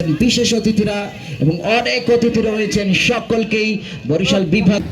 বিশেষ অতিথিরা এবং অনেক অতিথি রয়েছেন, সকলকেই বরিশাল বিভাগ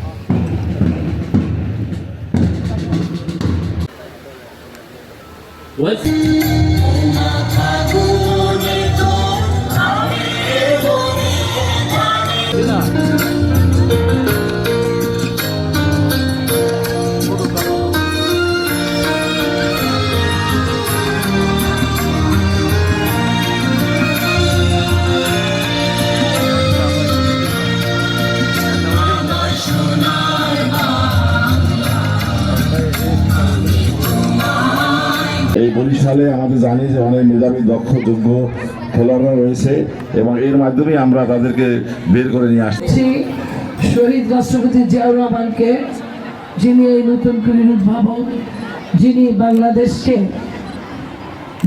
এই বরিশালে আমাদের জানি যে অনেক মেধাবী দক্ষ যোগ্য খেলোয়াড়রা রয়েছে এবং এর মাধ্যমে আমরা তাদেরকে বের করে নিয়ে আসছি। শহীদ রাষ্ট্রপতি জিয়াউর রহমানকে, যিনি এই নতুন কুড়ির উদ্ভাবক, যিনি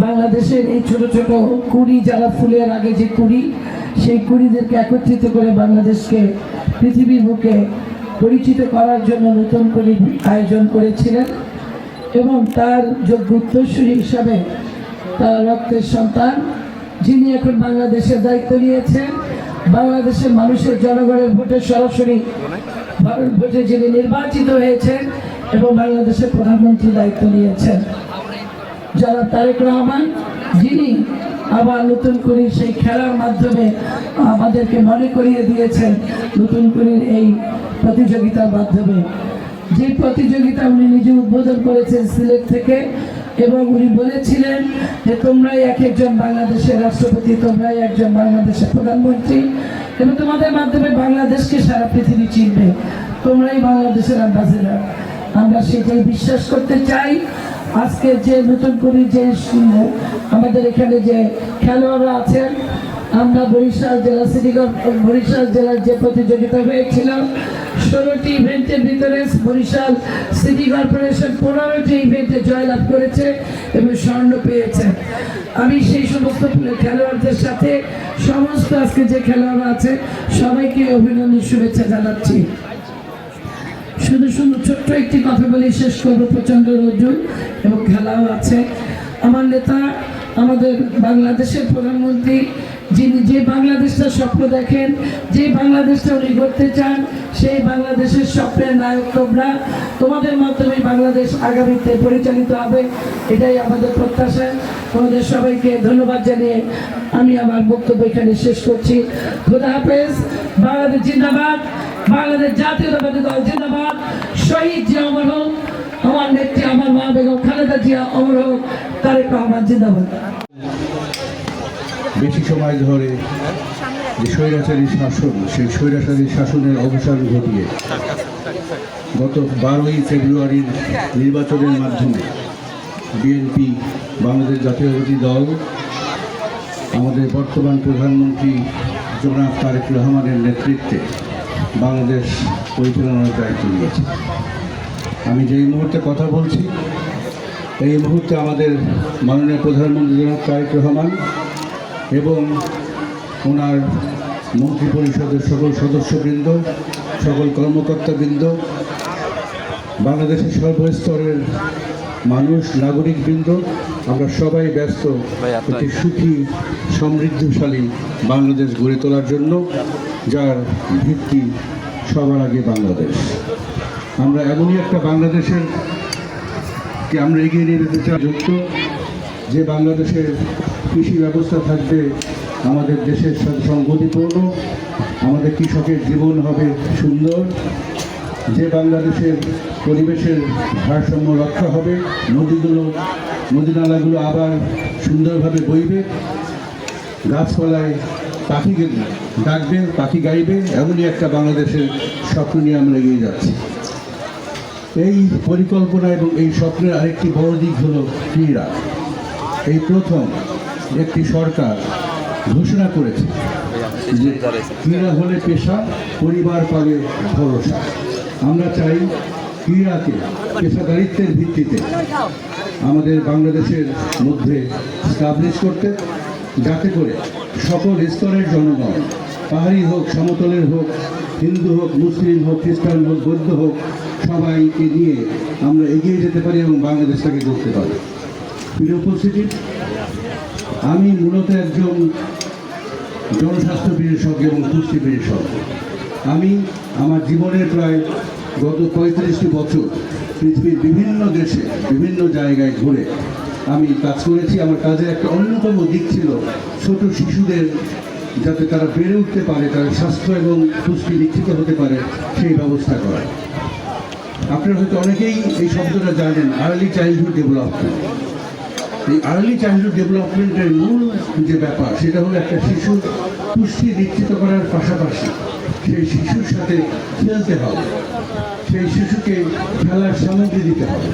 বাংলাদেশের এই ছোট ছোট কুড়ি, যারা ফুলের আগে যে কুড়ি, সেই কুড়িদেরকে একত্রিত করে বাংলাদেশকে পৃথিবীর বুকে পরিচিত করার জন্য নতুন কুড়ি আয়োজন করেছিলেন এবং তার যোগ্য উত্তরসূরি হিসাবে তার রক্তের সন্তান, যিনি এখন বাংলাদেশের দায়িত্ব নিয়েছেন, বাংলাদেশের মানুষের জনগণের ভোটে সরাসরি ভারত ভোটে যিনি নির্বাচিত হয়েছেন এবং বাংলাদেশের প্রধানমন্ত্রী দায়িত্ব নিয়েছেন, জনাব তারেক রহমান, যিনি আবার নতুন করে সেই খেলার মাধ্যমে আমাদেরকে মনে করিয়ে দিয়েছেন নতুন করে এই প্রতিযোগিতার মাধ্যমে, যে প্রতিযোগিতা উনি নিজে উদ্বোধন করেছেন সিলেট থেকে এবং উনি বলেছিলেন যে তোমরাই এক একজন বাংলাদেশের রাষ্ট্রপতি, তোমরাই একজন বাংলাদেশের প্রধানমন্ত্রী এবং তোমাদের মাধ্যমে বাংলাদেশকে সারা পৃথিবী চিনবে, তোমরাই বাংলাদেশের অ্যাম্বাসেডর। আমরা সেটাই বিশ্বাস করতে চাই। আজকে যে নতুন করে যে আমাদের এখানে যে খেলোয়াড়রা আছেন, আমরা বরিশাল জেলার যে প্রতিযোগিতা হয়েছিল 16টি ইভেন্টের ভিতরে বরিশাল সিটি কর্পোরেশন 15টি ইভেন্টে জয়লাভ করেছে এবং স্বর্ণ পেয়েছে। আমি সেই সমস্ত খেলোয়াড়দের সাথে সমস্ত আজকে যে খেলোয়াড়রা আছে সবাইকে অভিনন্দন, শুভেচ্ছা জানাচ্ছি। শুধু ছোট্ট একটি কথা বলে শেষ করবো। প্রচণ্ড রোদ্দুর এবং খেলাও আছে। আমার নেতা, আমাদের বাংলাদেশের প্রধানমন্ত্রী, যিনি যে বাংলাদেশটা স্বপ্ন দেখেন, যে বাংলাদেশটা উনি করতে চান, সেই বাংলাদেশের স্বপ্নের নায়ক তোমরা। তোমাদের মাধ্যমে বাংলাদেশ আগামীতে পরিচালিত হবে, এটাই আমাদের প্রত্যাশা। তোমাদের সবাইকে ধন্যবাদ জানিয়ে আমি আমার বক্তব্য এখানে শেষ করছি। খোদা হাফেজ। বাংলাদেশ জিন্দাবাদ, বাংলাদেশ জাতীয়তাবাদী দল জিন্দাবাদ। শহীদ জিয়া অমর হোক, আমার নেত্রী আমার মা বেগম খালেদা জিয়া অমর হোক, তারেক রহমান জিন্দাবাদ। বেশি সময় ধরে যে স্বৈরাচারী শাসন, সেই স্বৈরাচারী শাসনের অবসান ঘটিয়ে গত 12ই ফেব্রুয়ারির নির্বাচনের মাধ্যমে বিএনপি, বাংলাদেশ জাতীয়তাবাদী দল, আমাদের বর্তমান প্রধানমন্ত্রী জনাব তারেক রহমানের নেতৃত্বে বাংলাদেশ পরিচালনার দায়িত্ব নিয়েছে। আমি যেই মুহূর্তে কথা বলছি, এই মুহূর্তে আমাদের মাননীয় প্রধানমন্ত্রী জনাব তারেক রহমান এবং ওনার মন্ত্রিপরিষদের সকল সদস্যবৃন্দ, সকল কর্মকর্তাবৃন্দ, বাংলাদেশের সর্বস্তরের মানুষ, নাগরিকবৃন্দ, আমরা সবাই ব্যস্ত একটি সুখী সমৃদ্ধশালী বাংলাদেশ গড়ে তোলার জন্য, যার ভিত্তি সবার আগে বাংলাদেশ। আমরা এমনই একটা বাংলাদেশের কে আমরা এগিয়ে নিয়ে যেতে চাই, যুক্ত যে বাংলাদেশের কৃষি ব্যবস্থা থাকবে আমাদের দেশের সাথে সংগতিপূর্ণ, আমাদের কৃষকের জীবন হবে সুন্দর, যে বাংলাদেশের পরিবেশের ভারসাম্য রক্ষা হবে, নদী নালাগুলো আবার সুন্দরভাবে বইবে, গাছপালায় পাখি ডাকবে, পাখি গাইবে, এমনই একটা বাংলাদেশের স্বপ্ন নিয়ে আমরা এগিয়ে যাচ্ছি। এই পরিকল্পনা এবং এই স্বপ্নের আরেকটি বড় দিক হলো ক্রীড়া। এই প্রথম একটি সরকার ঘোষণা করেছে যে ক্রীড়া হলে পেশা, পরিবার পাবে ভরসা। আমরা চাই ক্রীড়াকে পেশাদারিত্বের ভিত্তিতে আমাদের বাংলাদেশের মধ্যে স্টাবলিশ করতে, যাতে করে সকল স্তরের জনগণ, পাহাড়ি হোক, সমতলের হোক, হিন্দু হোক, মুসলিম হোক, খ্রিস্টান হোক, বৌদ্ধ হোক, সবাইকে নিয়ে আমরা এগিয়ে যেতে পারি এবং বাংলাদেশটাকে করতে পারি। প্রিয় উপস্থিতি, আমি মূলত একজন জনস্বাস্থ্য বিশেষজ্ঞ এবং পুষ্টি বিশেষজ্ঞ। আমি আমার জীবনের প্রায় গত 35টি বছর পৃথিবীর বিভিন্ন দেশে বিভিন্ন জায়গায় ঘুরে আমি কাজ করেছি। আমার কাজের একটা অন্যতম দিক ছিল ছোট শিশুদের যাতে তারা বেড়ে উঠতে পারে, তাদের স্বাস্থ্য এবং পুষ্টি নিশ্চিত হতে পারে সেই ব্যবস্থা করা। আপনারা হয়তো অনেকেই এই শব্দটা জানেন, আর্লি চাইল্ডহুড ডেভেলপমেন্ট। এই আর্লি চাইল্ডহুড ডেভেলপমেন্টের মূল যে ব্যাপার সেটা হলো একটা শিশুর পুষ্টি নিশ্চিত করার পাশাপাশি সেই শিশুর সাথে খেলতে হবে, সেই শিশুকে খেলার সামগ্রী দিতে হবে।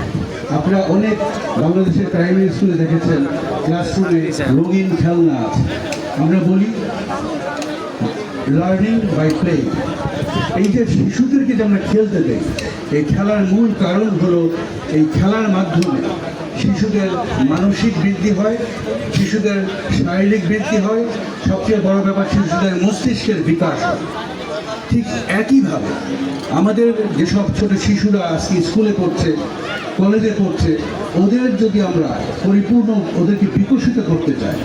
আপনারা অনেক বাংলাদেশের প্রাইমারি স্কুলে দেখেছেন ক্লাসরুমে রঙিন খেলনা আছে। আমরা বলি লার্নিং বাই প্লে। এই যে শিশুদেরকে যে আমরা খেলতে দেই, এই খেলার মূল কারণ হলো এই খেলার মাধ্যমে শিশুদের মানসিক বৃদ্ধি হয়, শিশুদের শারীরিক বৃদ্ধি হয়, সবচেয়ে বড় ব্যাপার শিশুদের মস্তিষ্কের বিকাশ হয়। ঠিক একইভাবে আমাদের যেসব ছোট শিশুরা আজকে স্কুলে পড়ছে, কলেজে পড়ছে, ওদের যদি আমরা পরিপূর্ণ ওদেরকে বিকশিত করতে চাই,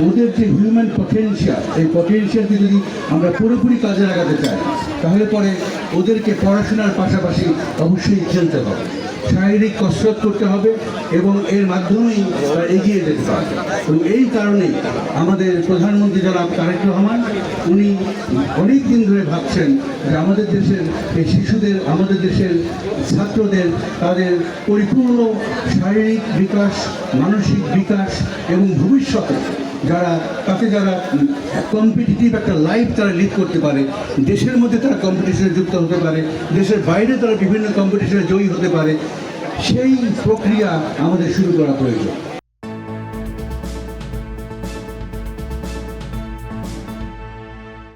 ওদের যে হিউম্যান পটেনশিয়াল, এই পটেনশিয়ালকে যদি আমরা পুরোপুরি কাজে লাগাতে চাই, তাহলে পরে ওদেরকে পড়াশোনার পাশাপাশি অবশ্যই খেলতে হবে, শারীরিক কসরত করতে হবে এবং এর মাধ্যমেই তারা এগিয়ে যেতে পারবে। এবং এই কারণেই আমাদের প্রধানমন্ত্রী জনাব তারেক রহমান উনি অনেক দিন ধরে ভাবছেন যে আমাদের দেশের এই শিশুদের, আমাদের দেশের ছাত্রদের তাদের পরিপূর্ণ শারীরিক বিকাশ, মানসিক বিকাশ এবং ভবিষ্যতে যারা কম্পিটিটিভ একটা লাইফ তারা লিড করতে পারে, দেশের মধ্যে তারা কম্পিটিশনে যুক্ত হতে পারে, দেশের বাইরে তারা বিভিন্ন কম্পিটিশনে জয়ী হতে পারে, সেই প্রক্রিয়া আমাদের শুরু করা প্রয়োজন।